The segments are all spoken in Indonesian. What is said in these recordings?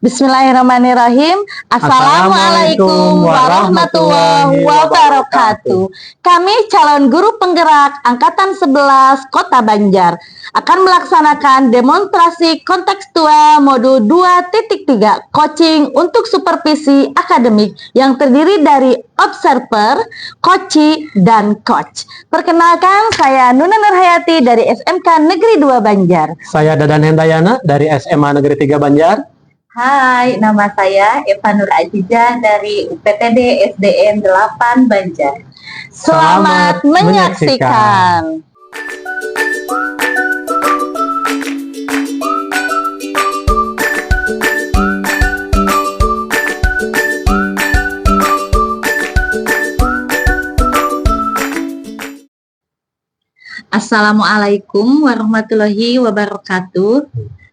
Bismillahirrahmanirrahim. Assalamualaikum warahmatullahi wabarakatuh. Kami calon guru penggerak Angkatan 11 Kota Banjar akan melaksanakan demonstrasi kontekstual modul 2.3 coaching untuk supervisi akademik yang terdiri dari observer, coachee, dan coach. Perkenalkan, saya Nuna Nurhayati dari SMK Negeri 2 Banjar. Saya Dadan Hendayana dari SMA Negeri 3 Banjar. Hai, nama saya Eva Nur Aziza dari UPTD SDN 8 Banjar. Selamat menyaksikan. Assalamualaikum warahmatullahi wabarakatuh.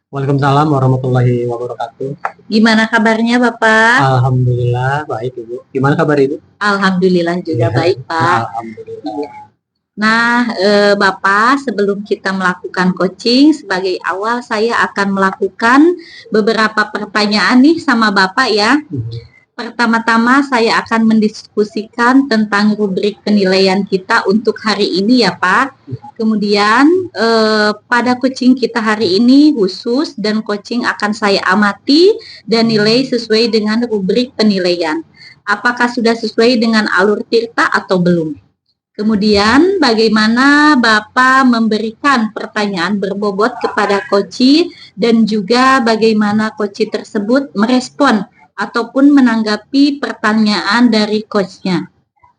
Waalaikumsalam warahmatullahi wabarakatuh. Gimana kabarnya Bapak? Alhamdulillah baik Ibu. Gimana kabar Ibu? Alhamdulillah juga baik Pak. Alhamdulillah. Nah Bapak, sebelum kita melakukan coaching, sebagai awal saya akan melakukan beberapa pertanyaan nih sama Bapak ya. Pertama-tama saya akan mendiskusikan tentang rubrik penilaian kita untuk hari ini ya Pak. Kemudian pada coaching kita hari ini khusus dan coaching akan saya amati dan nilai sesuai dengan rubrik penilaian. Apakah sudah sesuai dengan alur tirta atau belum? Kemudian bagaimana Bapak memberikan pertanyaan berbobot kepada coachee dan juga bagaimana coachee tersebut merespon ataupun menanggapi pertanyaan dari coachnya.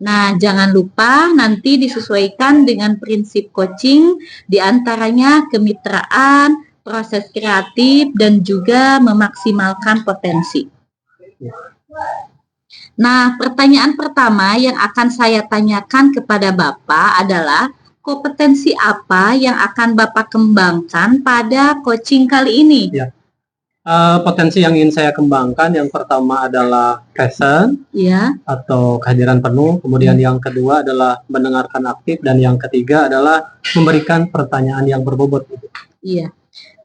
Nah, jangan lupa nanti disesuaikan dengan prinsip coaching, diantaranya kemitraan, proses kreatif, dan juga memaksimalkan potensi. Nah, pertanyaan pertama yang akan saya tanyakan kepada Bapak adalah kompetensi apa yang akan Bapak kembangkan pada coaching kali ini? Ya. Potensi yang ingin saya kembangkan yang pertama adalah present Ya. atau kehadiran penuh, kemudian yang kedua adalah mendengarkan aktif, dan yang ketiga adalah memberikan pertanyaan yang berbobot. Iya.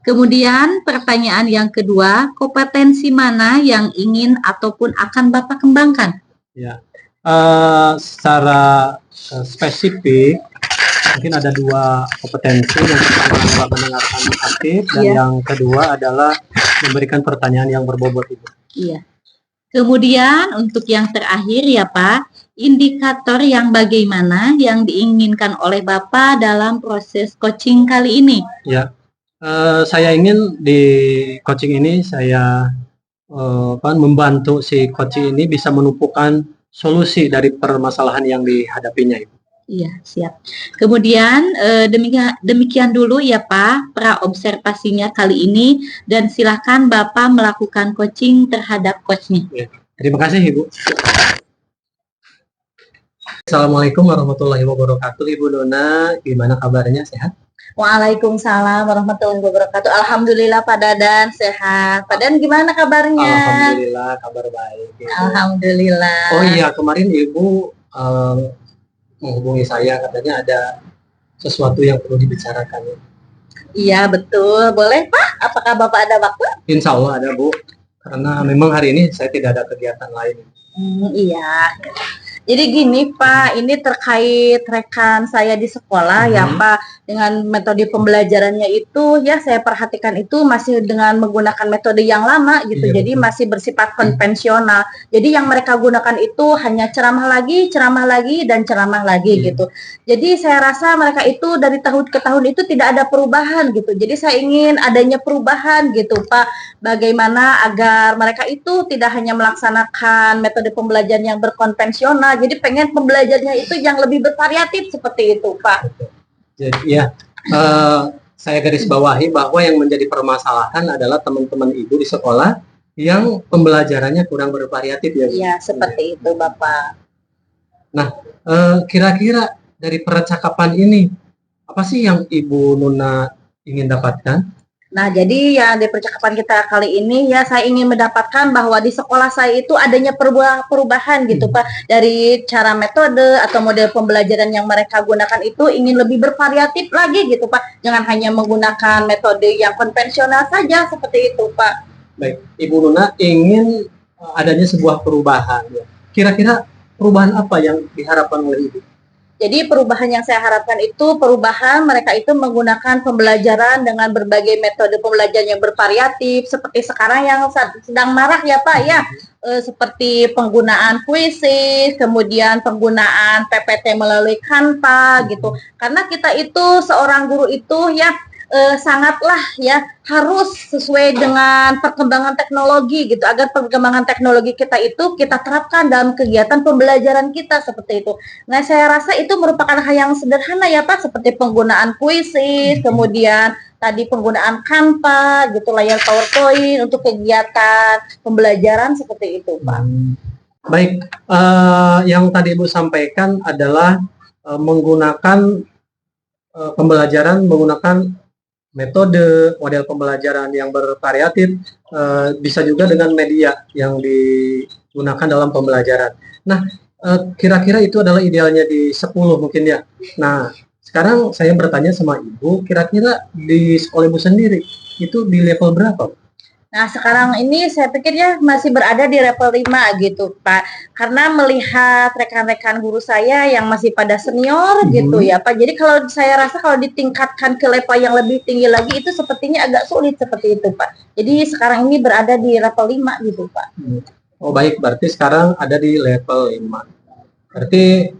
Kemudian pertanyaan yang kedua, kompetensi mana yang ingin ataupun akan Bapak kembangkan? Ya. Secara spesifik mungkin ada dua kompetensi, yang pertama adalah mendengarkan aktif dan yang kedua adalah memberikan pertanyaan yang berbobot itu. Iya. Kemudian untuk yang terakhir ya Pak, indikator yang bagaimana yang diinginkan oleh Bapak dalam proses coaching kali ini? Ya, saya ingin di coaching ini saya membantu si coaching ini bisa menumpukan solusi dari permasalahan yang dihadapinya itu. Iya, siap. Kemudian demikian dulu ya Pak praobservasinya kali ini, dan silakan Bapak melakukan coaching terhadap coachnya. Ya, terima kasih Ibu. Assalamualaikum warahmatullahi wabarakatuh. Ibu Nona, gimana kabarnya, sehat? Waalaikumsalam warahmatullahi wabarakatuh. Alhamdulillah Pak Dadan sehat. Pak Dadan gimana kabarnya? Alhamdulillah kabar baik. Ibu. Alhamdulillah. Oh iya, kemarin Ibu menghubungi saya, katanya ada sesuatu yang perlu dibicarakan. Iya betul, boleh Pak? Apakah Bapak ada waktu? Insya Allah ada Bu, karena memang hari ini saya tidak ada kegiatan lain. Iya. Jadi gini Pak, ini terkait rekan saya di sekolah ya Pak, dengan metode pembelajarannya itu ya saya perhatikan itu masih dengan menggunakan metode yang lama gitu, Iya, jadi betul. masih bersifat konvensional. Jadi yang mereka gunakan itu hanya ceramah lagi, dan ceramah lagi gitu. Jadi saya rasa mereka itu dari tahun ke tahun itu tidak ada perubahan gitu. Jadi saya ingin adanya perubahan gitu Pak, bagaimana agar mereka itu tidak hanya melaksanakan metode pembelajaran yang berkonvensional, jadi pengen pembelajarannya itu yang lebih bervariatif seperti itu Pak. Jadi ya, saya garis bawahi bahwa yang menjadi permasalahan adalah teman-teman Ibu di sekolah yang pembelajarannya kurang bervariatif ya Bu. Iya, seperti itu Bapak. Nah, kira-kira dari percakapan ini apa sih yang Ibu Nuna ingin dapatkan? Nah, jadi ya di percakapan kita kali ini ya saya ingin mendapatkan bahwa di sekolah saya itu adanya perubahan gitu Pak, dari cara metode atau model pembelajaran yang mereka gunakan itu ingin lebih bervariatif lagi gitu Pak. Jangan hanya menggunakan metode yang konvensional saja seperti itu Pak. Baik, Ibu Nuna ingin adanya sebuah perubahan. Ya. Kira-kira perubahan apa yang diharapkan oleh Ibu? Jadi perubahan yang saya harapkan itu perubahan mereka itu menggunakan pembelajaran dengan berbagai metode pembelajaran yang bervariatif seperti sekarang yang sedang marak ya Pak ya, seperti penggunaan kuisis, kemudian penggunaan PPT melalui Canva gitu. Karena kita itu seorang guru itu ya sangatlah ya harus sesuai dengan perkembangan teknologi gitu agar perkembangan teknologi kita itu kita terapkan dalam kegiatan pembelajaran kita seperti itu. Nah, saya rasa itu merupakan hal yang sederhana ya Pak, seperti penggunaan kuisis, kemudian tadi penggunaan Canva gitu, layar PowerPoint untuk kegiatan pembelajaran seperti itu Pak. Baik, yang tadi Ibu sampaikan adalah menggunakan pembelajaran menggunakan metode model pembelajaran yang bervariatif, bisa juga dengan media yang digunakan dalam pembelajaran. Nah, kira-kira itu adalah idealnya di 10 mungkin ya. Nah, sekarang saya bertanya sama Ibu, kira-kira di sekolah Ibu sendiri itu di level berapa? Nah, sekarang ini saya pikir ya masih berada di level 5 gitu, Pak. Karena melihat rekan-rekan guru saya yang masih pada senior gitu ya, Pak. Jadi kalau saya rasa kalau ditingkatkan ke level yang lebih tinggi lagi itu sepertinya agak sulit seperti itu, Pak. Jadi sekarang ini berada di level 5 gitu, Pak. Oh, baik, berarti sekarang ada di level 5. Berarti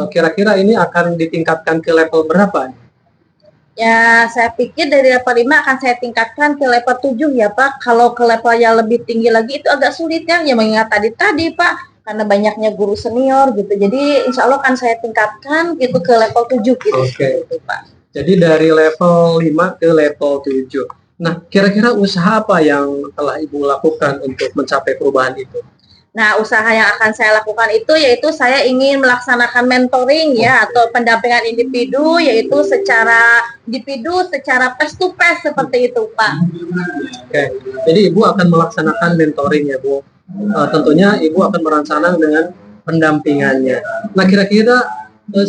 kira-kira ini akan ditingkatkan ke level berapa? Ya, saya pikir dari level 5 akan saya tingkatkan ke level 7 ya Pak. Kalau ke level yang lebih tinggi lagi itu agak sulit kan, ya mengingat tadi Pak, karena banyaknya guru senior gitu. Jadi insya Allah akan saya tingkatkan gitu ke level 7 gitu. Oke. Gitu, Pak. Jadi dari level 5 ke level 7. Nah, kira-kira usaha apa yang telah Ibu lakukan untuk mencapai perubahan itu? Nah, usaha yang akan saya lakukan itu yaitu saya ingin melaksanakan mentoring ya atau pendampingan individu yaitu secara individu, secara face to face seperti itu, Pak. Oke. Jadi Ibu akan melaksanakan mentoring ya, Bu. Tentunya Ibu akan merancang dengan pendampingannya. Nah, kira-kira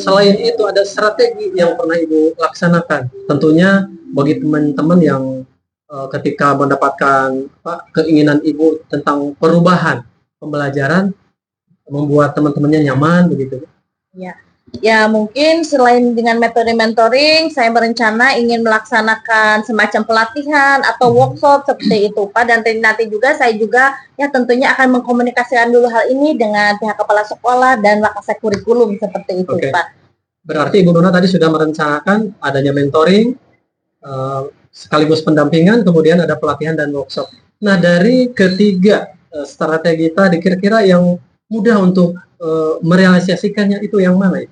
selain itu ada strategi yang pernah Ibu laksanakan. Tentunya bagi teman-teman yang ketika mendapatkan keinginan Ibu tentang perubahan pembelajaran membuat teman-temannya nyaman begitu. Ya mungkin selain dengan metode mentoring, saya berencana ingin melaksanakan semacam pelatihan atau workshop seperti itu, Pak. Dan nanti juga saya juga ya tentunya akan mengkomunikasikan dulu hal ini dengan pihak kepala sekolah dan wakasek kurikulum seperti itu, Pak. Berarti Ibu Nuna tadi sudah merencanakan adanya mentoring, sekaligus pendampingan, kemudian ada pelatihan dan workshop. Nah, dari ketiga strategi tadi kira-kira yang mudah untuk merealisasikannya itu yang mana ya?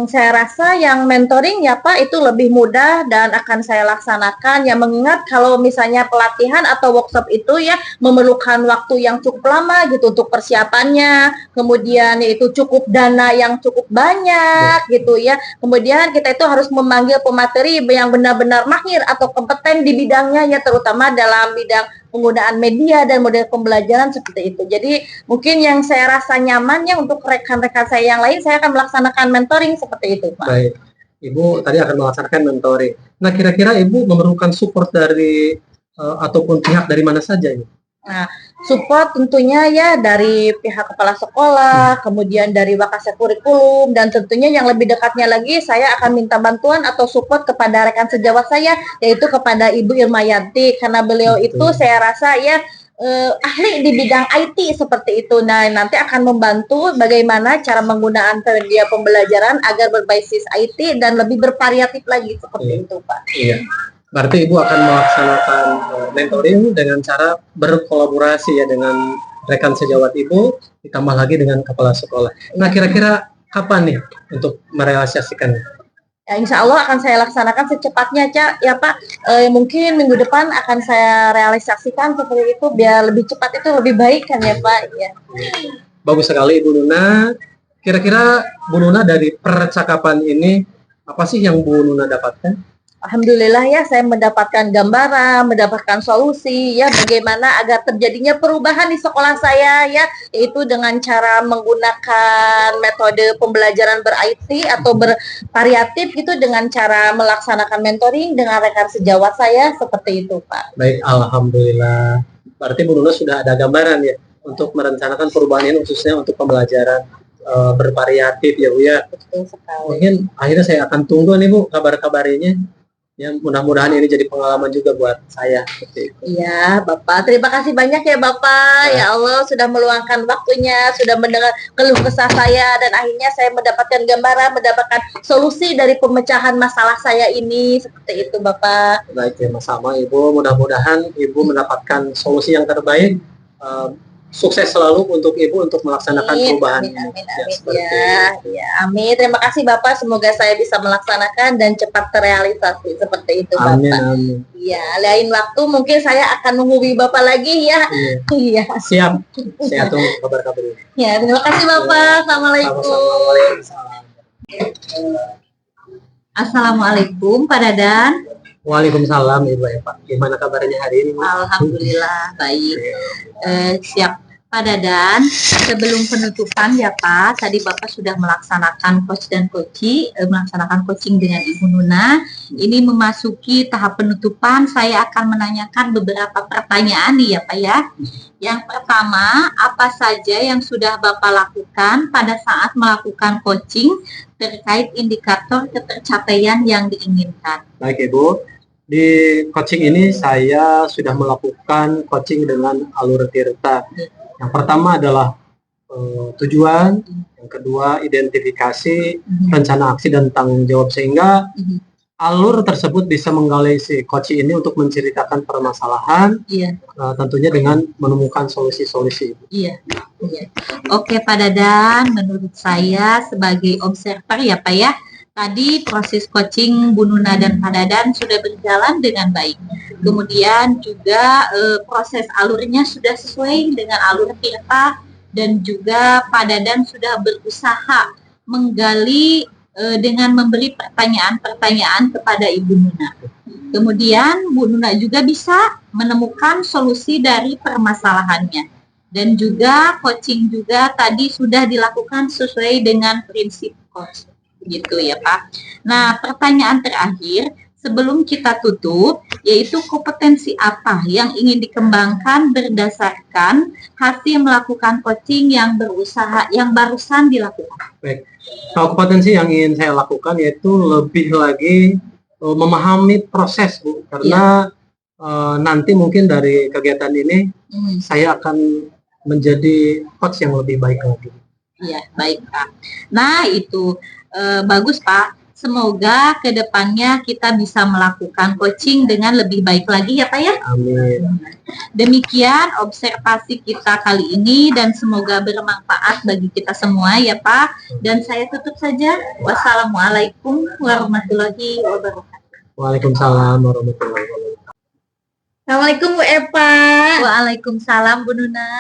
Saya rasa yang mentoring ya Pak itu lebih mudah dan akan saya laksanakan ya mengingat kalau misalnya pelatihan atau workshop itu ya memerlukan waktu yang cukup lama gitu untuk persiapannya, kemudian yaitu cukup dana yang cukup banyak gitu ya, kemudian kita itu harus memanggil pemateri yang benar-benar mahir atau kompeten di bidangnya ya terutama dalam bidang penggunaan media dan model pembelajaran seperti itu. Jadi mungkin yang saya rasa nyamannya untuk rekan-rekan saya yang lain, saya akan melaksanakan mentoring seperti itu, Pak. Baik, Ibu tadi akan melaksanakan mentoring. Nah, kira-kira Ibu memerlukan support dari ataupun pihak dari mana saja ini? Nah, support tentunya ya dari pihak kepala sekolah, kemudian dari wakasek kurikulum, dan tentunya yang lebih dekatnya lagi saya akan minta bantuan atau support kepada rekan sejawat saya, yaitu kepada Ibu Irmayanti, karena beliau itu saya rasa ya ahli di bidang IT seperti itu. Nah, nanti akan membantu bagaimana cara menggunakan media pembelajaran agar berbasis IT dan lebih bervariatif lagi seperti itu, Pak. Iya. Berarti Ibu akan melaksanakan mentoring dengan cara berkolaborasi ya dengan rekan sejawat Ibu, ditambah lagi dengan kepala sekolah. Nah, kira-kira kapan nih untuk merealisasikannya? Ya, insya Allah akan saya laksanakan secepatnya, Cak. Ya, Pak. Mungkin minggu depan akan saya realisasikan seperti itu, biar lebih cepat itu lebih baik kan ya, Pak. Ya. Bagus sekali Ibu Nuna. Kira-kira Bu Nuna dari percakapan ini, apa sih yang Bu Nuna dapatkan? Alhamdulillah ya saya mendapatkan gambaran, mendapatkan solusi ya bagaimana agar terjadinya perubahan di sekolah saya ya yaitu dengan cara menggunakan metode pembelajaran ber-IT atau bervariatif gitu dengan cara melaksanakan mentoring dengan rekan sejawat saya seperti itu, Pak. Baik, alhamdulillah. berarti Bu Nuna sudah ada gambaran ya untuk merencanakan perubahan ini khususnya untuk pembelajaran bervariatif ya Bu ya. Betul sekali. Mungkin akhirnya saya akan tunggu nih Bu kabar-kabarnya. Ya mudah-mudahan ini jadi pengalaman juga buat saya seperti itu. Iya, Bapak. Terima kasih banyak ya, Bapak. Ya Allah, sudah meluangkan waktunya, sudah mendengar keluh kesah saya, dan akhirnya saya mendapatkan gambaran, mendapatkan solusi dari pemecahan masalah saya ini. Seperti itu, Bapak. Baik, sama-sama Ibu. Mudah-mudahan Ibu mendapatkan solusi yang terbaik. Sukses selalu untuk Ibu untuk melaksanakan perubahan. Amin, amin, amin. Ya, amin. Terima kasih Bapak. Semoga saya bisa melaksanakan dan cepat terrealisasi seperti itu, Bapak. Amin, amin. Ya, lain waktu mungkin saya akan menghubungi Bapak lagi ya. Iya. Siap. Saya tunggu kabar-kabarnya. Ya, terima kasih Bapak. Assalamualaikum. Waalaikumsalam. Assalamualaikum Pak Dadan. Waalaikumsalam Ibu Eva. Gimana kabarnya hari ini? Alhamdulillah baik. Siap Pak Dadan. Sebelum penutupan ya Pak, tadi Bapak sudah melaksanakan coach dan melaksanakan coaching dengan Ibu Nuna. Ini memasuki tahap penutupan. Saya akan menanyakan beberapa pertanyaan nih ya Pak ya. Yang pertama, apa saja yang sudah Bapak lakukan pada saat melakukan coaching terkait indikator ketercapaian yang diinginkan? Baik Ibu. Di coaching ini saya sudah melakukan coaching dengan alur tirta. Yang pertama adalah tujuan, yang kedua identifikasi, rencana aksi dan tanggung jawab, sehingga alur tersebut bisa menggali si coaching ini untuk menceritakan permasalahan, tentunya dengan menemukan solusi-solusi. Iya. Oke Pak Dadan, menurut saya sebagai observer ya Pak ya, tadi proses coaching Bu Nuna dan Pak Dadan sudah berjalan dengan baik. Kemudian juga proses alurnya sudah sesuai dengan alur tirta, dan juga Pak Dadan sudah berusaha menggali dengan memberi pertanyaan-pertanyaan kepada Ibu Nuna. Kemudian Bu Nuna juga bisa menemukan solusi dari permasalahannya. Dan juga coaching juga tadi sudah dilakukan sesuai dengan prinsip coach. Gitu ya Pak. Nah, pertanyaan terakhir sebelum kita tutup, yaitu kompetensi apa yang ingin dikembangkan berdasarkan hasil melakukan coaching yang barusan dilakukan? Baik, kalau kompetensi yang ingin saya lakukan yaitu lebih lagi memahami proses Bu, karena nanti mungkin dari kegiatan ini saya akan menjadi coach yang lebih baik lagi. Iya, baik Pak. Nah, itu bagus Pak. Semoga kedepannya kita bisa melakukan coaching dengan lebih baik lagi ya Pak ya. Amin. Demikian observasi kita kali ini dan semoga bermanfaat bagi kita semua ya Pak. Dan saya tutup saja. Wassalamualaikum warahmatullahi wabarakatuh. Waalaikumsalam warahmatullahi wabarakatuh. Assalamualaikum Bu Eva. Waalaikumsalam Bu Nuna.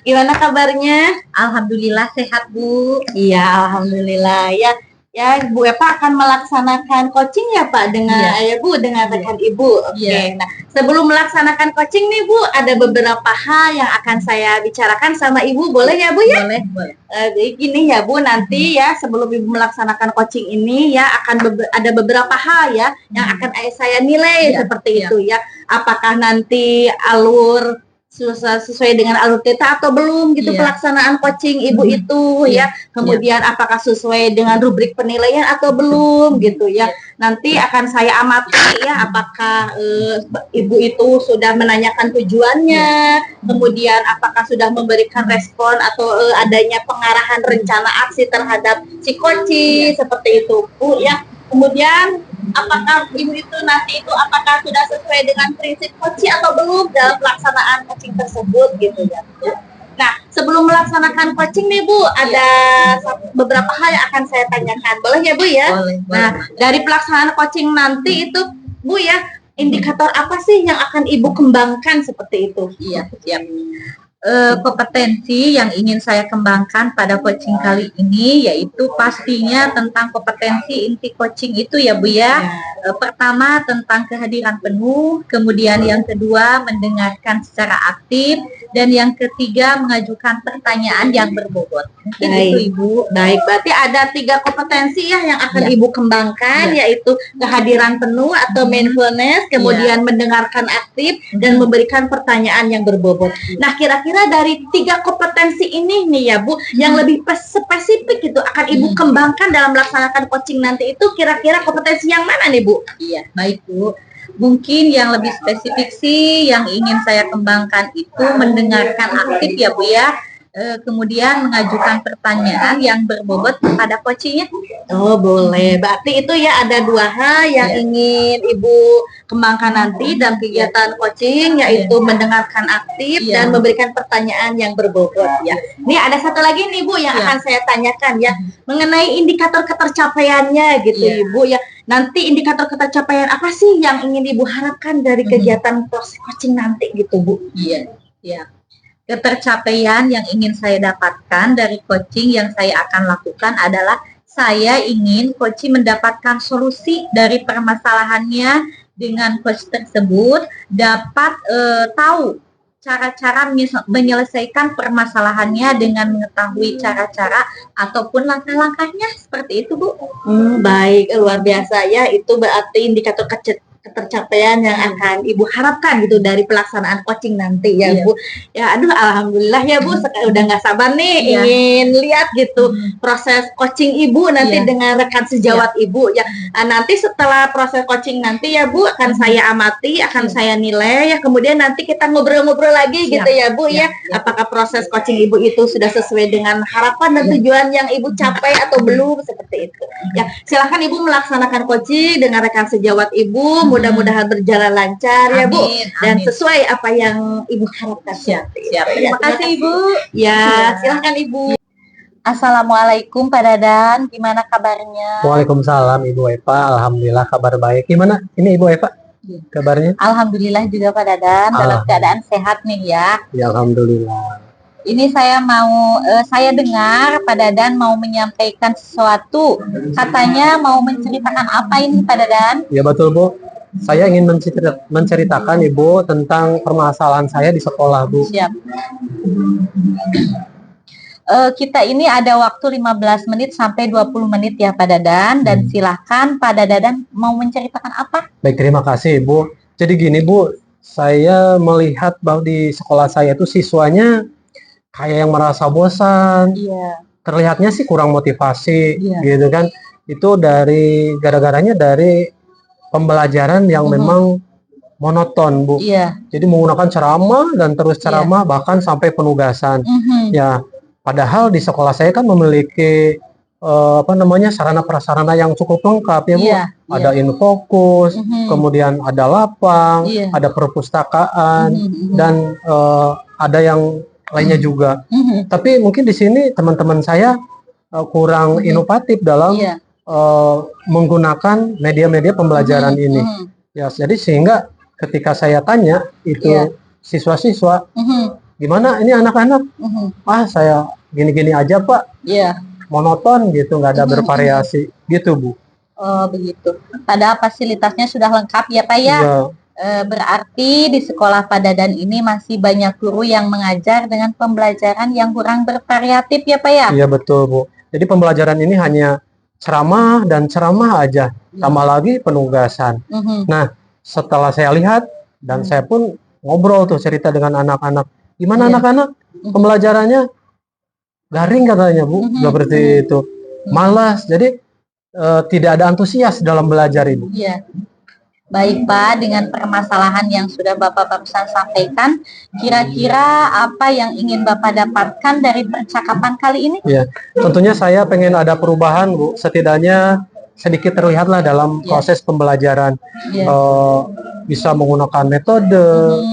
Gimana kabarnya? Alhamdulillah sehat Bu. Iya, alhamdulillah ya. Ya, Bu Eva akan melaksanakan coaching ya Pak dengan Bu dengan rekan Ibu. Oke. Nah, sebelum melaksanakan coaching nih Bu, ada beberapa hal yang akan saya bicarakan sama Ibu. Boleh ya Bu ya? Boleh. Jadi gini ya Bu, nanti ya sebelum Ibu melaksanakan coaching ini ya akan ada beberapa hal ya yang akan saya nilai seperti itu ya. Apakah nanti alur sesuai dengan alur tirta atau belum gitu pelaksanaan coaching Ibu itu ya. Kemudian apakah sesuai dengan rubrik penilaian atau belum gitu ya. Nanti akan saya amati ya apakah Ibu itu sudah menanyakan tujuannya, kemudian apakah sudah memberikan respon atau adanya pengarahan rencana aksi terhadap si coaching seperti itu Bu ya. Kemudian apakah Ibu itu nanti itu apakah sudah sesuai dengan prinsip coaching atau belum dalam pelaksanaan coaching tersebut gitu ya. Nah, sebelum melaksanakan coaching nih Bu, ada beberapa hal yang akan saya tanyakan. Boleh ya Bu ya? Boleh. Nah, dari pelaksanaan coaching nanti itu Bu ya, indikator apa sih yang akan Ibu kembangkan seperti itu? Iya, siap. Kompetensi yang ingin saya kembangkan pada coaching kali ini yaitu pastinya tentang kompetensi inti coaching itu ya Bu ya. Pertama tentang kehadiran penuh, kemudian yang kedua mendengarkan secara aktif, Dan yang ketiga, mengajukan pertanyaan yang berbobot. Mungkin Baik. itu Ibu. Baik, berarti ada 3 kompetensi ya yang akan Ya. Ibu kembangkan, yaitu kehadiran penuh atau mindfulness, kemudian mendengarkan aktif, dan memberikan pertanyaan yang berbobot. Nah, kira-kira dari 3 kompetensi ini nih ya Bu, yang lebih spesifik itu akan Ibu kembangkan dalam melaksanakan coaching nanti itu kira-kira kompetensi yang mana nih Bu? Iya, baik Bu. Mungkin yang lebih spesifik sih yang ingin saya kembangkan itu mendengarkan aktif ya Bu ya. Kemudian mengajukan pertanyaan yang berbobot kepada coachingnya. Oh boleh, berarti itu ya ada 2 hal yang ingin Ibu kembangkan nanti dalam kegiatan coaching, yaitu mendengarkan aktif dan memberikan pertanyaan yang berbobot ya. Ini ada satu lagi nih Bu yang akan saya tanyakan ya, mengenai indikator ketercapaiannya gitu Ibu ya. Nanti indikator ketercapaian apa sih yang ingin Ibu harapkan dari kegiatan proses coaching nanti gitu Bu? Iya, iya. Ketercapaian yang ingin saya dapatkan dari coaching yang saya akan lakukan adalah saya ingin coaching mendapatkan solusi dari permasalahannya dengan coach tersebut dapat tahu cara-cara menyelesaikan permasalahannya dengan mengetahui cara-cara ataupun langkah-langkahnya seperti itu Bu. Baik, luar biasa ya, itu berarti indikator ketercapaian yang akan Ibu harapkan gitu dari pelaksanaan coaching nanti ya Bu. Ya aduh alhamdulillah ya Bu, udah nggak sabar nih ingin lihat gitu proses coaching Ibu nanti dengan rekan sejawat Ibu ya. Nanti setelah proses coaching nanti ya Bu akan saya amati, akan saya nilai ya, kemudian nanti kita ngobrol-ngobrol lagi gitu ya Bu ya. Apakah proses coaching Ibu itu sudah sesuai dengan harapan dan tujuan yang Ibu capai atau belum, seperti itu. Ya, silakan Ibu melaksanakan coaching dengan rekan sejawat Ibu. Mudah-mudahan berjalan lancar ya Bu, dan sesuai apa yang Ibu harapkan. Siap. Terima kasih Ibu. Ya, silakan Ibu. Assalamualaikum Pak Dadan, gimana kabarnya? Waalaikumsalam Ibu Eva, alhamdulillah kabar baik. Gimana ini Ibu Eva kabarnya? Alhamdulillah juga Pak Dadan, dalam keadaan sehat nih ya. Ya alhamdulillah. Ini saya dengar Pak Dadan mau menyampaikan sesuatu, katanya mau menceritakan apa ini Pak Dadan? Ya betul Bu. Saya ingin menceritakan Ibu tentang permasalahan saya di sekolah Bu. Siap. Kita ini ada waktu 15 menit sampai 20 menit ya Pak Dadan, dan silahkan Pak Dadan mau menceritakan apa? Baik, terima kasih Ibu. Jadi gini Bu, saya melihat bahwa di sekolah saya itu siswanya kayak yang merasa bosan, terlihatnya sih kurang motivasi gitu kan. Itu gara-garanya dari pembelajaran yang memang monoton Bu. Jadi menggunakan ceramah dan terus ceramah bahkan sampai penugasan. Ya, padahal di sekolah saya kan memiliki sarana prasarana yang cukup lengkap ya Bu. Ada infokus, kemudian ada lapang, ada perpustakaan, dan ada yang lainnya juga. Tapi mungkin di sini teman-teman saya kurang inovatif dalam menggunakan media-media pembelajaran ini. Ya, jadi sehingga ketika saya tanya itu siswa-siswa, gimana ini anak-anak? Saya gini-gini aja Pak. Monoton gitu, nggak ada bervariasi gitu Bu. Oh begitu. Padahal fasilitasnya sudah lengkap ya Pak ya. Berarti di sekolah Pak Dadan ini masih banyak guru yang mengajar dengan pembelajaran yang kurang bervariatif ya Pak ya? Iya betul Bu. Jadi pembelajaran ini hanya ceramah dan ceramah aja, tambah lagi penugasan. Nah, setelah saya lihat dan saya pun ngobrol tuh cerita dengan anak-anak. Gimana anak-anak? Pembelajarannya garing katanya Bu, seperti itu. Malas. Jadi tidak ada antusias dalam belajar Ibu. Iya. Baik Pak, dengan permasalahan yang sudah Bapak barusan sampaikan, kira-kira apa yang ingin Bapak dapatkan dari percakapan kali ini? Ya, tentunya saya pengen ada perubahan Bu, setidaknya sedikit terlihatlah dalam proses pembelajaran. Bisa menggunakan metode,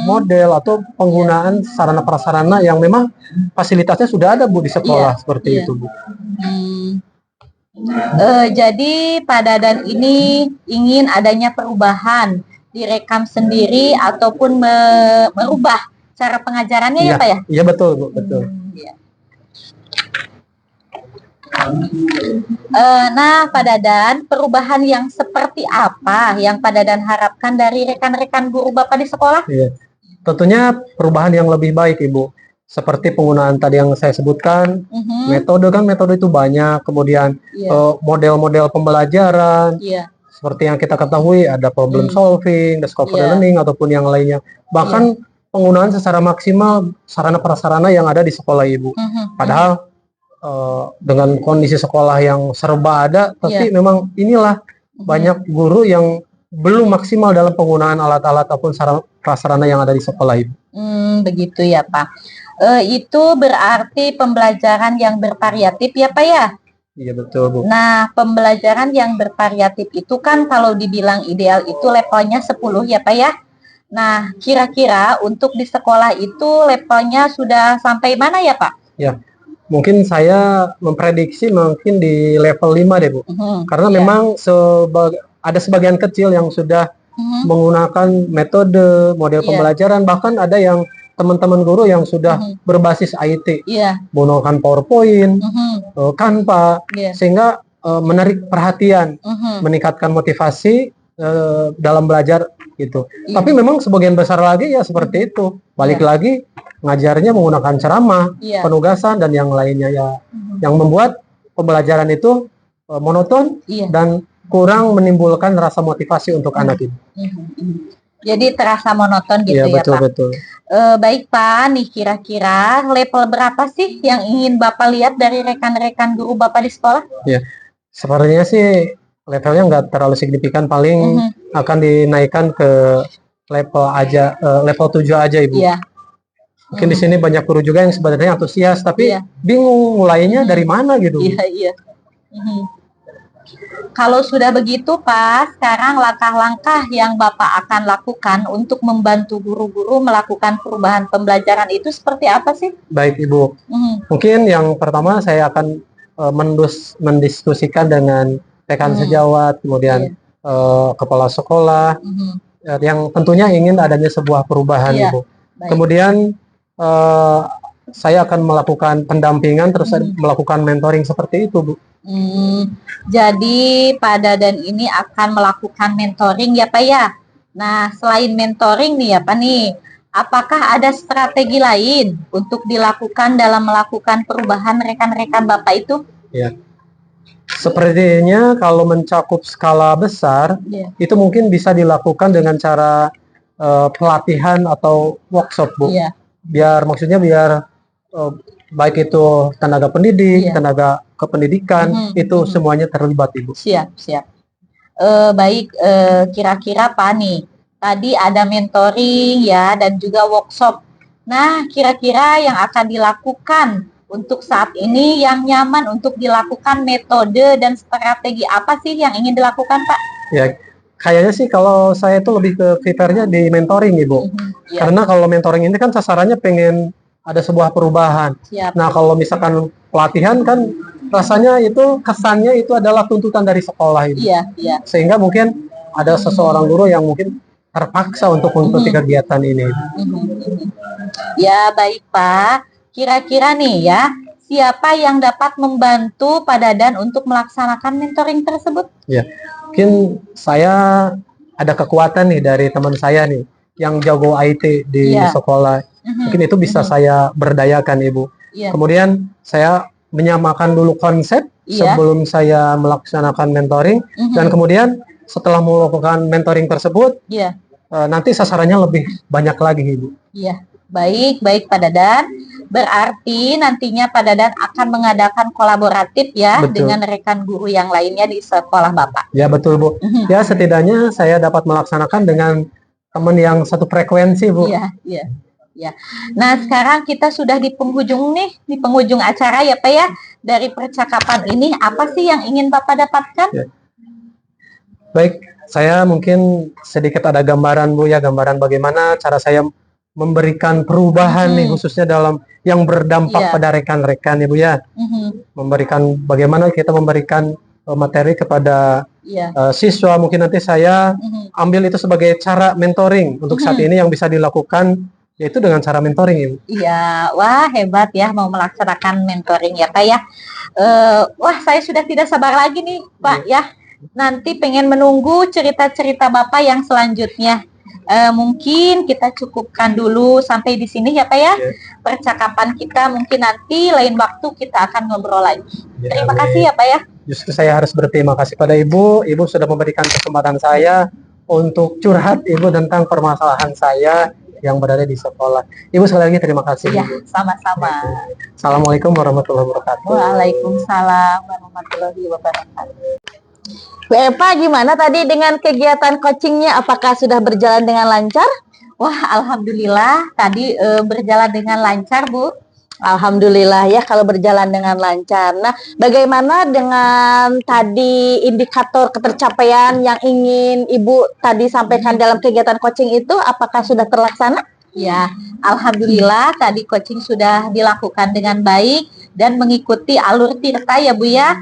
model, atau penggunaan sarana prasarana yang memang fasilitasnya sudah ada Bu di sekolah, seperti itu Bu. Jadi Pak Dadan ini ingin adanya perubahan, direkam sendiri ataupun merubah cara pengajarannya ya Pak ya? Iya betul Bu, betul. Nah Pak Dadan, perubahan yang seperti apa yang Pak Dadan harapkan dari rekan-rekan guru Bapak di sekolah? tentunya perubahan yang lebih baik Ibu. Seperti penggunaan tadi yang saya sebutkan, metode itu banyak, kemudian model-model pembelajaran, seperti yang kita ketahui ada problem solving, discovery learning ataupun yang lainnya. Bahkan penggunaan secara maksimal sarana prasarana yang ada di sekolah Ibu. Padahal dengan kondisi sekolah yang serba ada, tapi memang inilah banyak guru yang belum maksimal dalam penggunaan alat-alat ataupun sarana prasarana yang ada di sekolah Ibu. Begitu ya Pak. Itu berarti pembelajaran yang bervariatif ya Pak ya? Iya betul Bu. Nah, pembelajaran yang bervariatif itu kan kalau dibilang ideal itu levelnya 10 ya Pak ya? Nah, kira-kira untuk di sekolah itu levelnya sudah sampai mana ya Pak? Ya, mungkin saya memprediksi mungkin di level 5 deh Bu. Karena memang ada sebagian kecil yang sudah menggunakan metode, model pembelajaran, bahkan ada yang teman-teman guru yang sudah berbasis IT, menggunakan PowerPoint, Canva, sehingga menarik perhatian, meningkatkan motivasi dalam belajar gitu. Tapi memang sebagian besar lagi ya seperti itu, balik lagi ngajarnya menggunakan ceramah, penugasan dan yang lainnya ya, yang membuat pembelajaran itu monoton dan kurang menimbulkan rasa motivasi untuk anak itu. Jadi terasa monoton gitu ya betul, Pak. Betul. Baik Pak, nih kira-kira level berapa sih yang ingin Bapak lihat dari rekan-rekan guru Bapak di sekolah? Ya, sepertinya sih levelnya nggak terlalu signifikan, paling akan dinaikkan ke level 7 aja Ibu. Mungkin di sini banyak guru juga yang sebenarnya antusias, tapi bingung mulainya dari mana gitu. Kalau sudah begitu Pak, sekarang langkah-langkah yang Bapak akan lakukan untuk membantu guru-guru melakukan perubahan pembelajaran itu seperti apa sih? Baik Ibu, mungkin yang pertama saya akan mendiskusikan dengan rekan sejawat, kemudian kepala sekolah, yang tentunya ingin adanya sebuah perubahan Ibu. Kemudian saya akan melakukan pendampingan, terus melakukan mentoring seperti itu Bu. Jadi Pak Dadan ini akan melakukan mentoring ya Pak ya. Nah, selain mentoring nih ya Pak nih, apakah ada strategi lain untuk dilakukan dalam melakukan perubahan rekan-rekan Bapak itu? Ya, sepertinya kalau mencakup skala besar, itu mungkin bisa dilakukan dengan cara pelatihan atau workshop Bu. Biar baik itu tenaga pendidik, tenaga kependidikan, itu semuanya terlibat Ibu. Siap. Baik, kira-kira Pak nih, tadi ada mentoring ya dan juga workshop. Nah, kira-kira yang akan dilakukan untuk saat ini yang nyaman untuk dilakukan metode dan strategi apa sih yang ingin dilakukan Pak? Ya, kayaknya sih kalau saya itu lebih ke prepare-nya di mentoring Ibu. Karena kalau mentoring ini kan sasarannya pengen ada sebuah perubahan. Nah, kalau misalkan pelatihan kan rasanya itu kesannya itu adalah tuntutan dari sekolah Ibu. Sehingga mungkin ada seseorang guru yang mungkin terpaksa untuk mengikuti kegiatan ini. Ya, baik Pak. Kira-kira nih ya, siapa yang dapat membantu Pak Dadan untuk melaksanakan mentoring tersebut? Ya, mungkin saya ada kekuatan nih dari teman saya nih yang jago IT di sekolah. Mungkin itu bisa saya berdayakan Ibu. Kemudian saya menyamakan dulu konsep sebelum saya melaksanakan mentoring, dan kemudian setelah melakukan mentoring tersebut, nanti sasarannya lebih banyak lagi Ibu. Baik Pak Dadan. Berarti nantinya Pak Dadan akan mengadakan kolaboratif ya dengan rekan guru yang lainnya di sekolah Bapak. Ya betul Bu. Ya setidaknya saya dapat melaksanakan dengan teman yang satu frekuensi Bu. Nah, sekarang kita sudah di penghujung acara ya Pak ya. Dari percakapan ini apa sih yang ingin Bapak dapatkan? Baik, saya mungkin sedikit ada gambaran Bu ya, gambaran bagaimana cara saya memberikan perubahan nih khususnya dalam yang berdampak pada rekan-rekan Ibu ya. Memberikan bagaimana kita memberikan materi kepada siswa, mungkin nanti saya ambil itu sebagai cara mentoring untuk saat ini yang bisa dilakukan, yaitu dengan cara mentoring Ibu. Wah hebat ya mau melaksanakan mentoring ya Pak ya. Wah saya sudah tidak sabar lagi nih Pak ya. Nanti pengen menunggu cerita-cerita Bapak yang selanjutnya. Mungkin kita cukupkan dulu sampai di sini ya Pak ya. Percakapan kita, mungkin nanti lain waktu kita akan ngobrol lagi. Terima kasih ya Pak ya. Justru saya harus berterima kasih pada Ibu. Ibu sudah memberikan kesempatan saya untuk curhat Ibu tentang permasalahan saya yang berada di sekolah. Ibu sekali lagi terima kasih. Ya, sama-sama. Assalamualaikum warahmatullahi wabarakatuh. Waalaikumsalam warahmatullahi wabarakatuh. Bu Eva, gimana tadi dengan kegiatan coachingnya? Apakah sudah berjalan dengan lancar? Wah, alhamdulillah tadi berjalan dengan lancar, Bu. Alhamdulillah ya kalau berjalan dengan lancar. Nah, bagaimana dengan tadi indikator ketercapaian yang ingin Ibu tadi sampaikan dalam kegiatan coaching itu? Apakah sudah terlaksana? Ya, alhamdulillah tadi coaching sudah dilakukan dengan baik dan mengikuti alur tirta ya Bu ya.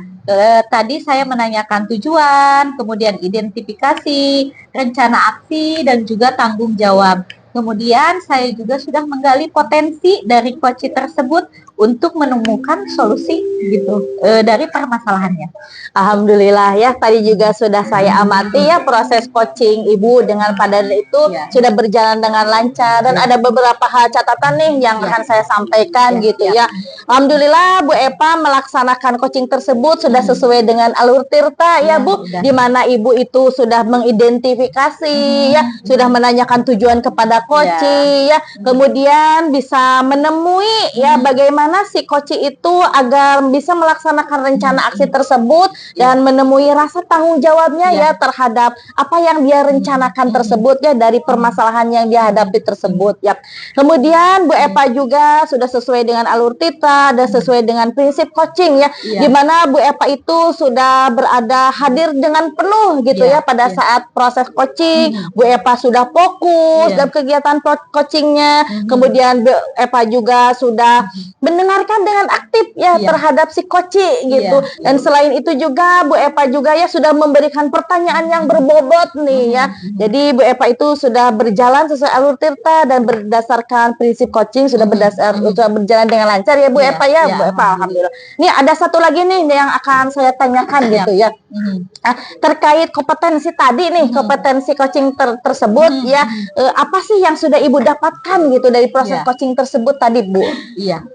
Tadi saya menanyakan tujuan, kemudian identifikasi, rencana aksi, dan juga tanggung jawab. Kemudian saya juga sudah menggali potensi dari coach tersebut untuk menemukan solusi gitu dari permasalahannya. Alhamdulillah ya, tadi juga sudah saya amati ya proses coaching Ibu dengan Pak Dadan itu sudah berjalan dengan lancar dan ada beberapa hal catatan nih yang akan saya sampaikan gitu ya. Alhamdulillah Bu Eva melaksanakan coaching tersebut sudah sesuai dengan alur tirta ya Bu, di mana Ibu itu sudah mengidentifikasi ya, sudah menanyakan tujuan kepada coach ya, kemudian bisa menemui ya bagaimana si coach itu agar bisa melaksanakan rencana aksi tersebut dan menemui rasa tanggung jawabnya ya terhadap apa yang dia rencanakan tersebut ya dari permasalahan yang dia hadapi tersebut ya. Kemudian Bu Eva juga sudah sesuai dengan alur tirta dan sesuai dengan prinsip coaching ya, di mana Bu Eva itu sudah berada hadir dengan penuh gitu ya pada saat proses coaching. Bu Eva sudah fokus dalam kegiatan coachingnya. Kemudian Bu Eva juga sudah mendengarkan dengan aktif ya terhadap si coach gitu. Dan selain itu juga Bu Eva juga ya sudah memberikan pertanyaan yang berbobot nih ya. Jadi Bu Eva itu sudah berjalan sesuai alur tirta dan berdasarkan prinsip coaching sudah berjalan dengan lancar ya Bu Eva ya. Bu Eva alhamdulillah. Ini ada satu lagi nih yang akan saya tanyakan gitu ya. Terkait kompetensi tadi nih, kompetensi coaching tersebut ya, apa sih yang sudah Ibu dapatkan gitu dari proses coaching tersebut tadi Bu? Iya.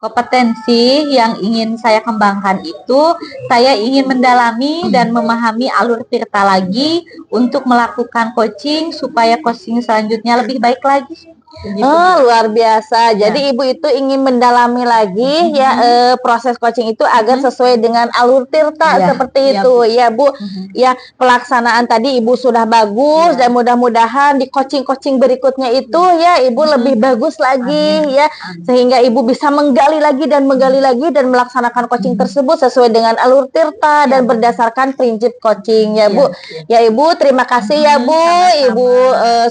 Kompetensi yang ingin saya kembangkan itu, saya ingin mendalami dan memahami alur tirta lagi untuk melakukan coaching supaya coaching selanjutnya lebih baik lagi. Gitu. Oh, luar biasa. Jadi Ibu itu ingin mendalami lagi proses coaching itu agar sesuai dengan alur tirta seperti itu ya Bu. Ya, pelaksanaan tadi Ibu sudah bagus dan mudah-mudahan di coaching-coaching berikutnya itu ya Ibu lebih bagus lagi ya, sehingga Ibu bisa menggali lagi dan melaksanakan coaching tersebut sesuai dengan alur tirta dan berdasarkan prinsip coaching ya Bu. Ya Ibu, terima kasih ya Bu. Ibu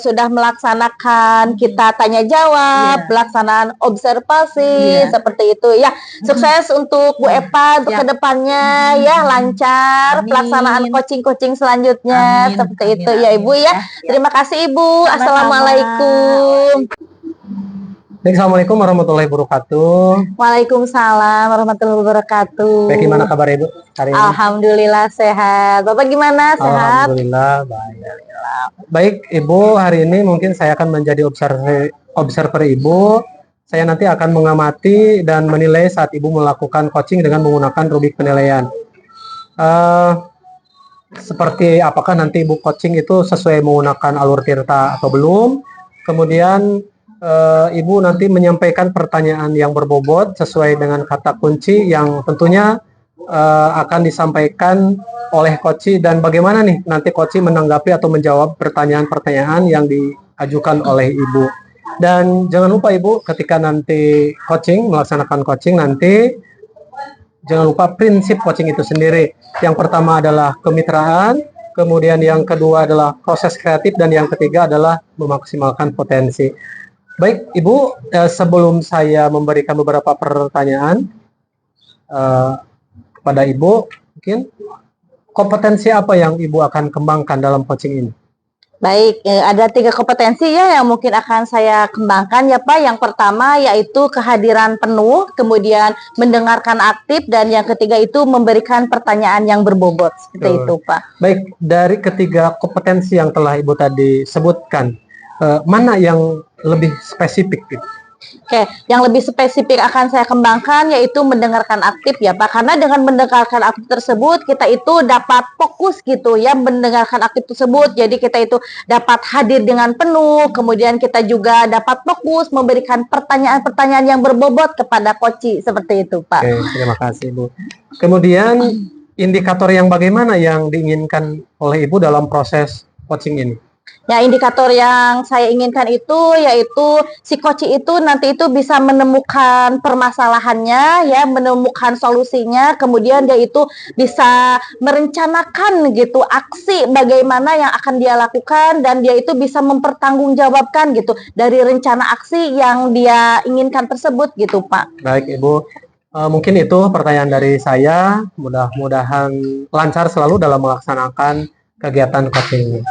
sudah melaksanakan kita tanya jawab, pelaksanaan observasi seperti itu ya. Sukses untuk Bu Eva untuk kedepannya ya, lancar pelaksanaan coaching selanjutnya seperti itu ya Ibu ya. Terima kasih Ibu. Assalamualaikum. Assalamualaikum warahmatullahi wabarakatuh. Waalaikumsalam warahmatullahi wabarakatuh. Baik, gimana kabar Ibu hari ini? Alhamdulillah sehat. Bapak gimana, sehat? Alhamdulillah baik. Baik Ibu, hari ini mungkin saya akan menjadi observer Ibu. Saya nanti akan mengamati dan menilai saat Ibu melakukan coaching dengan menggunakan rubik penilaian. Seperti apakah nanti Ibu coaching itu sesuai menggunakan alur tirta atau belum. Kemudian Ibu nanti menyampaikan pertanyaan yang berbobot sesuai dengan kata kunci yang tentunya akan disampaikan oleh coach, dan bagaimana nih nanti coach menanggapi atau menjawab pertanyaan-pertanyaan yang diajukan oleh Ibu. Dan jangan lupa Ibu, ketika nanti melaksanakan coaching nanti jangan lupa prinsip coaching itu sendiri. Yang pertama adalah kemitraan, kemudian yang kedua adalah proses kreatif, dan yang ketiga adalah memaksimalkan potensi. Baik Ibu, sebelum saya memberikan beberapa pertanyaan kepada Ibu, mungkin kompetensi apa yang Ibu akan kembangkan dalam coaching ini? Baik, ada 3 kompetensi ya yang mungkin akan saya kembangkan ya Pak. Yang pertama yaitu kehadiran penuh, kemudian mendengarkan aktif, dan yang ketiga itu memberikan pertanyaan yang berbobot. Seperti itu Pak. Baik, dari ketiga kompetensi yang telah Ibu tadi sebutkan, mana yang lebih spesifik gitu? Oke, yang lebih spesifik akan saya kembangkan yaitu mendengarkan aktif ya Pak. Karena dengan mendengarkan aktif tersebut kita itu dapat fokus gitu ya mendengarkan aktif tersebut. Jadi kita itu dapat hadir dengan penuh, kemudian kita juga dapat fokus memberikan pertanyaan-pertanyaan yang berbobot kepada koci seperti itu Pak. Oke, terima kasih Ibu. Kemudian indikator yang bagaimana yang diinginkan oleh Ibu dalam proses coaching ini? Ya, indikator yang saya inginkan itu yaitu si koci itu nanti itu bisa menemukan permasalahannya ya, menemukan solusinya, kemudian dia itu bisa merencanakan gitu aksi bagaimana yang akan dia lakukan, dan dia itu bisa mempertanggungjawabkan gitu dari rencana aksi yang dia inginkan tersebut gitu Pak. Baik Ibu, mungkin itu pertanyaan dari saya. Mudah-mudahan lancar selalu dalam melaksanakan kegiatan coaching ini.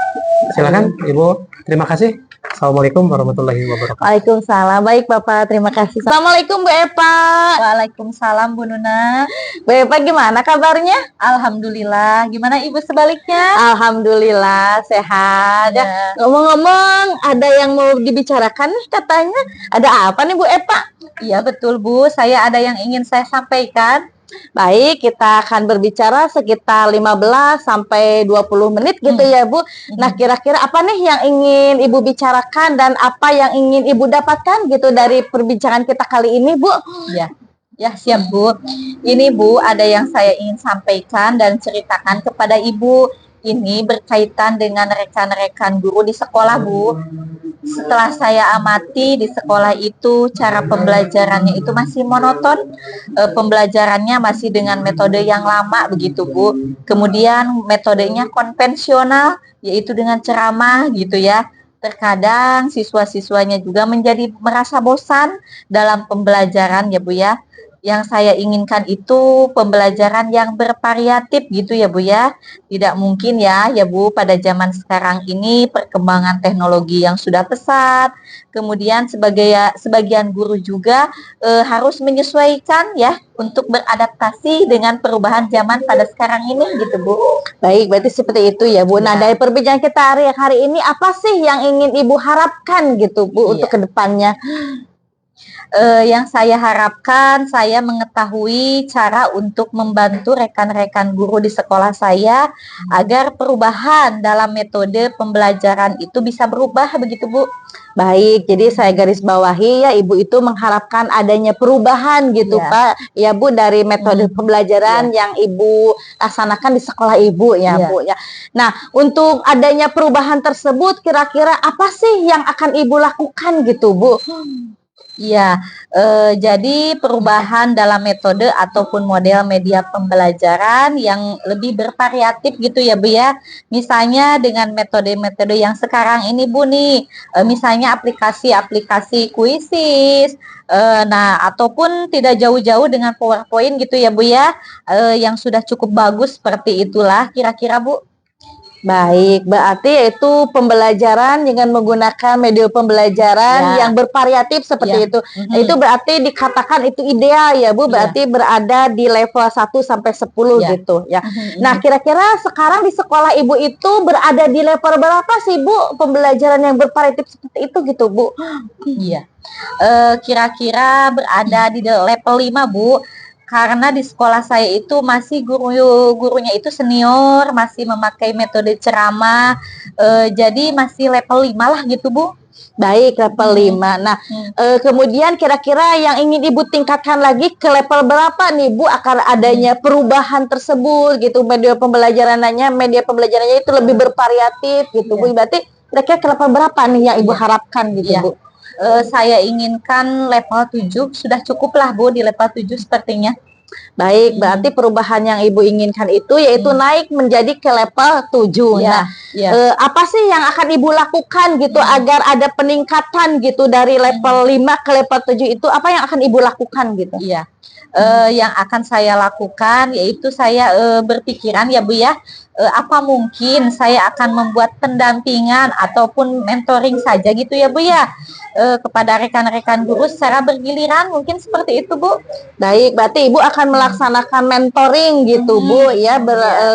Silakan Ibu. Terima kasih. Assalamualaikum warahmatullahi wabarakatuh. Waalaikumsalam. Baik Bapak, terima kasih. Assalamualaikum Bu Epa. Waalaikumsalam Bu Nuna. Bu Epa gimana kabarnya? Alhamdulillah. Gimana Ibu sebaliknya? Alhamdulillah sehat. Ya. Ngomong-ngomong, ada yang mau dibicarakan nih katanya. Ada apa nih Bu Epa? Iya betul Bu, saya ada yang ingin saya sampaikan. Baik, kita akan berbicara sekitar 15 sampai 20 menit gitu ya Bu. Nah, kira-kira apa nih yang ingin Ibu bicarakan dan apa yang ingin Ibu dapatkan gitu dari perbincangan kita kali ini Bu? Ya, ya siap Bu. Ini Bu, ada yang saya ingin sampaikan dan ceritakan kepada Ibu. Ini berkaitan dengan rekan-rekan guru di sekolah Bu. Setelah saya amati di sekolah itu cara pembelajarannya itu masih monoton, pembelajarannya masih dengan metode yang lama begitu Bu. Kemudian metodenya konvensional, yaitu dengan ceramah gitu ya. Terkadang siswa-siswanya juga menjadi merasa bosan dalam pembelajaran ya Bu ya. Yang saya inginkan itu pembelajaran yang bervariatif gitu ya Bu ya. Tidak mungkin ya Bu, pada zaman sekarang ini perkembangan teknologi yang sudah pesat. Kemudian sebagian guru juga harus menyesuaikan ya untuk beradaptasi dengan perubahan zaman pada sekarang ini gitu Bu. Baik, berarti seperti itu ya Bu. Nah, dari perbincangan kita hari ini apa sih yang ingin Ibu harapkan gitu Bu untuk kedepannya? Yang saya harapkan saya mengetahui cara untuk membantu rekan-rekan guru di sekolah saya agar perubahan dalam metode pembelajaran itu bisa berubah begitu Bu. Baik, jadi saya garis bawahi ya Ibu itu mengharapkan adanya perubahan gitu Pak ya Bu dari metode pembelajaran yang Ibu laksanakan di sekolah Ibu ya Bu ya. Nah, untuk adanya perubahan tersebut kira-kira apa sih yang akan Ibu lakukan gitu Bu? Iya, jadi perubahan dalam metode ataupun model media pembelajaran yang lebih bervariatif gitu ya Bu ya. Misalnya dengan metode-metode yang sekarang ini Bu nih, misalnya aplikasi-aplikasi kuisis, nah ataupun tidak jauh-jauh dengan PowerPoint gitu ya Bu ya, yang sudah cukup bagus seperti itulah kira-kira Bu. Baik, berarti itu pembelajaran dengan menggunakan media pembelajaran yang bervariatif seperti itu. Nah, itu berarti dikatakan itu ideal ya Bu, berarti berada di level 1 sampai 10 gitu ya. Nah, kira-kira sekarang di sekolah Ibu itu berada di level berapa sih Bu pembelajaran yang bervariatif seperti itu gitu Bu? Iya. Kira-kira berada di level 5 Bu. Karena di sekolah saya itu masih gurunya itu senior, masih memakai metode ceramah, jadi masih level 5 lah gitu Bu. Baik, level 5. Nah, kemudian kira-kira yang ingin Ibu tingkatkan lagi ke level berapa nih Bu akan adanya perubahan tersebut gitu, media pembelajarannya itu lebih bervariatif gitu Bu. Berarti kira-kira ke level berapa nih yang Ibu harapkan gitu Bu? Saya inginkan level 7, sudah cukup lah Bu di level 7 sepertinya. Baik, berarti perubahan yang Ibu inginkan itu yaitu naik menjadi ke level 7. Ya, Nah, apa sih yang akan Ibu lakukan gitu agar ada peningkatan gitu dari level 5 ke level 7 itu, apa yang akan Ibu lakukan gitu? Iya. Yang akan saya lakukan yaitu saya berpikiran ya Bu ya, apa mungkin saya akan membuat pendampingan ataupun mentoring saja gitu ya Bu ya, kepada rekan-rekan guru secara bergiliran, mungkin seperti itu Bu. Baik, berarti Ibu akan melaksanakan mentoring gitu Bu ya,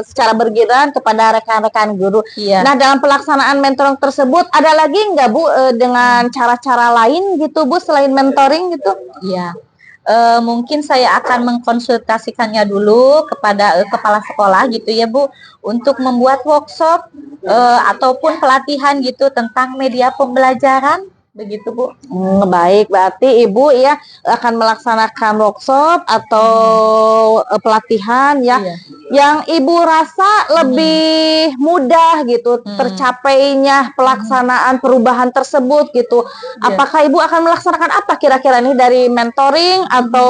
secara bergiliran kepada rekan-rekan guru. Iya. Nah, dalam pelaksanaan mentoring tersebut ada lagi nggak Bu dengan cara-cara lain gitu Bu selain mentoring gitu? Iya. Mungkin saya akan mengkonsultasikannya dulu kepada kepala sekolah gitu ya Bu, untuk membuat workshop ataupun pelatihan gitu tentang media pembelajaran, begitu Bu. Baik, berarti Ibu ya akan melaksanakan workshop atau pelatihan ya Iya. yang Ibu rasa lebih mudah gitu tercapainya pelaksanaan perubahan tersebut gitu. Iya. Apakah Ibu akan melaksanakan apa kira-kira nih dari mentoring atau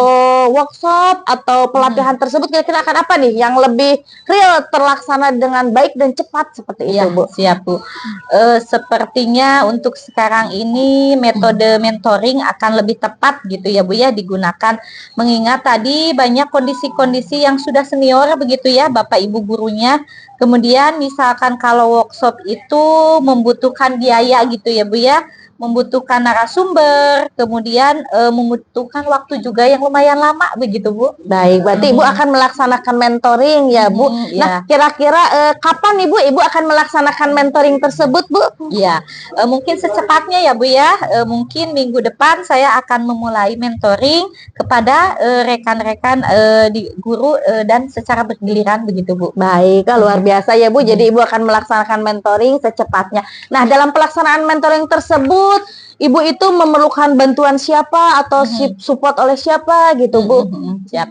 workshop atau pelatihan tersebut, kira-kira akan apa nih yang lebih real terlaksana dengan baik dan cepat seperti itu Iya, Bu? siap Bu. Sepertinya untuk sekarang ini metode mentoring akan lebih tepat gitu ya Bu ya digunakan, mengingat tadi banyak kondisi-kondisi yang sudah senior begitu ya Bapak Ibu gurunya. Kemudian misalkan kalau workshop itu membutuhkan biaya gitu ya Bu ya, membutuhkan narasumber, kemudian membutuhkan waktu juga yang lumayan lama begitu Bu. Baik, berarti Ibu akan melaksanakan mentoring ya Bu. Nah, kira-kira kapan Ibu akan melaksanakan mentoring tersebut Bu? Iya, mungkin secepatnya ya Bu ya, mungkin minggu depan saya akan memulai mentoring kepada rekan-rekan di guru dan secara bergiliran begitu Bu. Baik, luar biasa ya Bu. Jadi Ibu akan melaksanakan mentoring secepatnya. Nah, dalam pelaksanaan mentoring tersebut, Ibu itu memerlukan bantuan siapa atau support oleh siapa gitu Bu? Siap.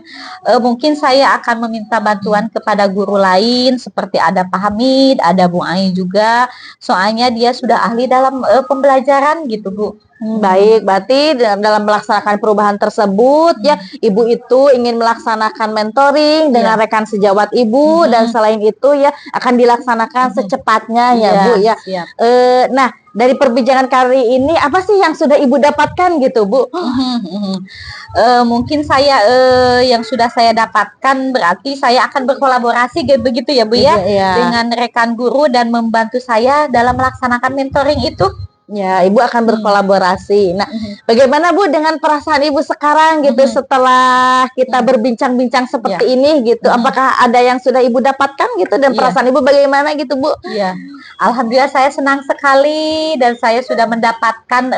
Mungkin saya akan meminta bantuan kepada guru lain seperti ada Pak Hamid, ada Bu Ai juga. Soalnya dia sudah ahli dalam pembelajaran gitu Bu. Baik, berarti dalam melaksanakan perubahan tersebut ya Ibu itu ingin melaksanakan mentoring dengan rekan sejawat Ibu dan selain itu ya akan dilaksanakan secepatnya ya Bu ya. Siap. Nah, dari perbincangan kali ini apa sih yang sudah Ibu dapatkan gitu Bu? Mungkin saya yang sudah saya dapatkan berarti saya akan berkolaborasi begitu ya Bu ya, dengan rekan guru dan membantu saya dalam melaksanakan mentoring itu. Ya, Ibu akan berkolaborasi. Nah, bagaimana Bu dengan perasaan Ibu sekarang gitu setelah kita berbincang-bincang seperti ini gitu? Apakah ada yang sudah Ibu dapatkan gitu dan perasaan Ibu bagaimana gitu Bu? Iya, alhamdulillah saya senang sekali dan saya sudah mendapatkan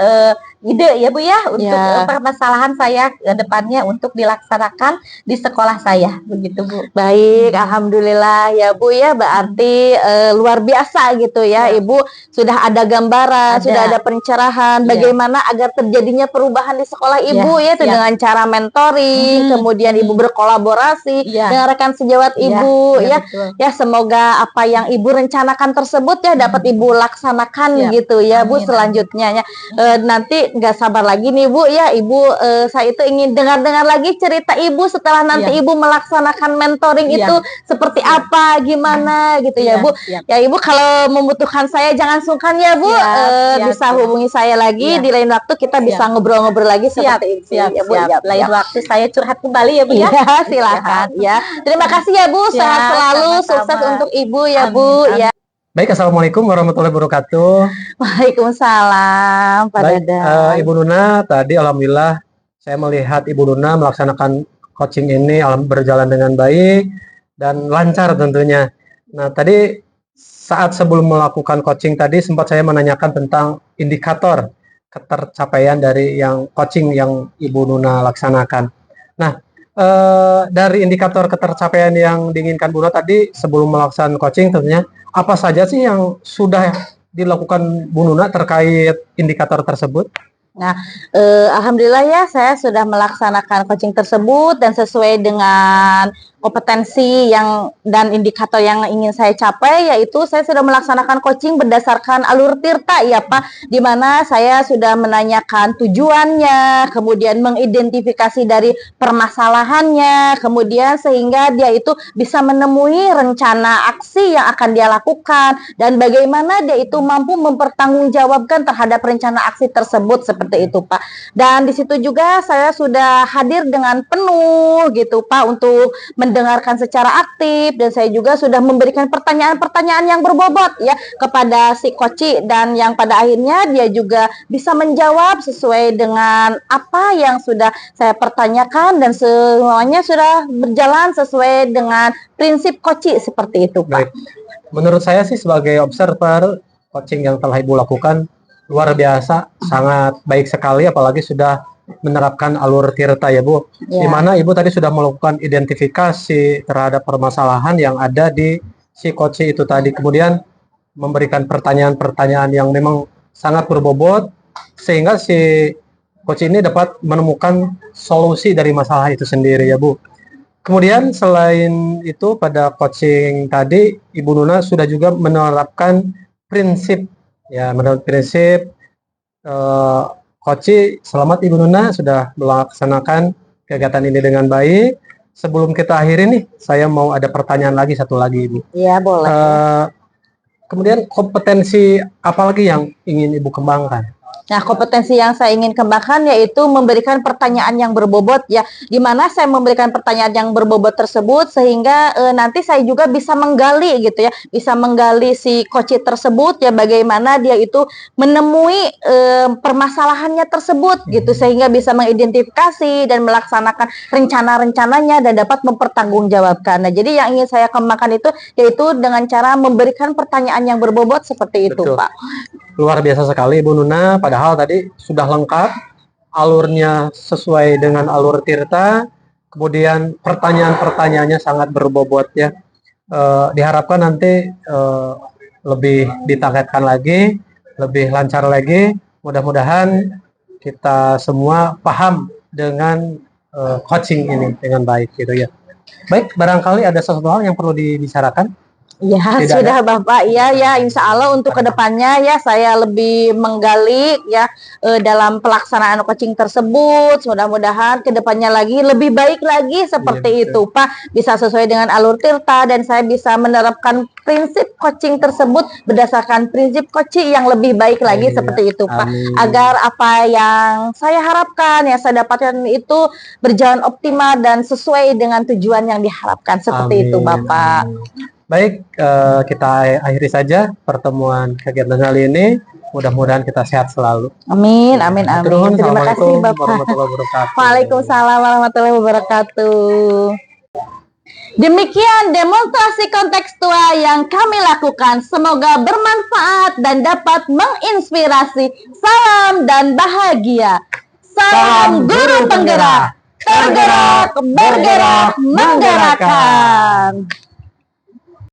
ide ya Bu ya untuk permasalahan saya ke depannya untuk dilaksanakan di sekolah saya begitu Bu. Baik, alhamdulillah ya Bu ya, berarti luar biasa gitu ya Ibu sudah ada gambaran, sudah ada pencerahan bagaimana agar terjadinya perubahan di sekolah Ibu ya itu dengan cara mentoring, kemudian Ibu berkolaborasi dengan rekan sejawat Ibu ya. Betul. Ya, semoga apa yang Ibu rencanakan tersebut ya dapat Ibu laksanakan gitu ya Bu selanjutnya ya. Nanti nggak sabar lagi nih Bu ya Ibu, saya itu ingin dengar-dengar lagi cerita Ibu setelah nanti Ibu melaksanakan mentoring itu seperti apa, gimana gitu ya Bu. Ya Ibu kalau membutuhkan saya jangan sungkan ya Bu, bisa hubungi saya lagi di lain waktu kita bisa ngobrol-ngobrol lagi seperti itu ya Bu. Lain waktu saya curhat kembali ya Bu ya. Iya, silakan ya. Terima kasih ya Bu, sehat selalu, sukses untuk Ibu ya Bu ya. Baik, assalamualaikum warahmatullahi wabarakatuh. Waalaikumsalam Pak Baik, Dadan. Ibu Nuna, tadi alhamdulillah saya melihat Ibu Nuna melaksanakan coaching ini berjalan dengan baik dan lancar tentunya. Nah, tadi saat sebelum melakukan coaching tadi sempat saya menanyakan tentang indikator ketercapaian dari yang coaching yang Ibu Nuna laksanakan. Nah, dari indikator ketercapaian yang diinginkan Bu Nuna tadi sebelum melaksanakan coaching tentunya apa saja sih yang sudah dilakukan Bu Nuna terkait indikator tersebut? Nah, alhamdulillah ya saya sudah melaksanakan coaching tersebut dan sesuai dengan kompetensi yang dan indikator yang ingin saya capai, yaitu saya sudah melaksanakan coaching berdasarkan alur tirta ya Pak, di mana saya sudah menanyakan tujuannya, kemudian mengidentifikasi dari permasalahannya, kemudian sehingga dia itu bisa menemui rencana aksi yang akan dia lakukan dan bagaimana dia itu mampu mempertanggungjawabkan terhadap rencana aksi tersebut, seperti itu Pak. Dan di situ juga saya sudah hadir dengan penuh gitu Pak untuk mendengarkan secara aktif, dan saya juga sudah memberikan pertanyaan-pertanyaan yang berbobot ya kepada si Koci, dan yang pada akhirnya dia juga bisa menjawab sesuai dengan apa yang sudah saya pertanyakan, dan semuanya sudah berjalan sesuai dengan prinsip Koci, seperti itu Pak. Baik. Menurut saya sih sebagai observer, coaching yang telah Ibu lakukan luar biasa, sangat baik sekali, apalagi sudah menerapkan alur tirta ya Bu, Ya. di mana Ibu tadi sudah melakukan identifikasi terhadap permasalahan yang ada di si coach itu tadi, kemudian memberikan pertanyaan-pertanyaan yang memang sangat berbobot sehingga si coach ini dapat menemukan solusi dari masalah itu sendiri ya Bu. Kemudian selain itu pada coaching tadi Ibu Nuna sudah juga menerapkan prinsip ya, menurut prinsip Koci, selamat Ibu Nuna sudah melaksanakan kegiatan ini dengan baik. Sebelum kita akhiri nih, saya mau ada pertanyaan lagi, satu lagi Ibu. Iya, boleh. Kemudian kompetensi apa lagi yang ingin Ibu kembangkan? Nah, kompetensi yang saya ingin kembangkan yaitu memberikan pertanyaan yang berbobot ya, di mana saya memberikan pertanyaan yang berbobot tersebut sehingga nanti saya juga bisa menggali gitu ya, bisa menggali si coach tersebut ya, bagaimana dia itu menemui permasalahannya tersebut gitu, sehingga bisa mengidentifikasi dan melaksanakan rencana-rencananya dan dapat mempertanggungjawabkan. Nah, jadi yang ingin saya kembangkan itu yaitu dengan cara memberikan pertanyaan yang berbobot seperti itu, Betul. Pak. Luar biasa sekali Ibu Nuna, padahal tadi sudah lengkap, alurnya sesuai dengan alur tirta, kemudian pertanyaan-pertanyaannya sangat berbobot ya. Diharapkan nanti lebih ditargetkan lagi, lebih lancar lagi, mudah-mudahan kita semua paham dengan coaching ini dengan baik gitu ya. Baik, barangkali ada sesuatu hal yang perlu dibicarakan? Ya, Tidak sudah Bapak. Ya, insya Allah untuk kedepannya ya saya lebih menggali ya dalam pelaksanaan coaching tersebut. Mudah-mudahan kedepannya lagi lebih baik lagi seperti Iya, itu Pak. Bisa sesuai dengan alur tirta dan saya bisa menerapkan prinsip coaching tersebut berdasarkan prinsip coaching yang lebih baik lagi Iya, seperti itu Pak. amin. Agar apa yang saya harapkan, yang saya dapatkan itu berjalan optimal dan sesuai dengan tujuan yang diharapkan seperti itu Amin, Bapak. amin. Baik, kita akhiri saja pertemuan kegiatan kali ini. Mudah-mudahan kita sehat selalu. Amin, amin, amin. Terima Terima kasih Bapak. warahmatullahi wabarakatuh. Waalaikumsalam warahmatullahi wabarakatuh. Demikian demonstrasi kontekstual yang kami lakukan. Semoga bermanfaat dan dapat menginspirasi. Salam dan bahagia. Salam guru penggerak. Tergerak, bergerak, menggerakkan.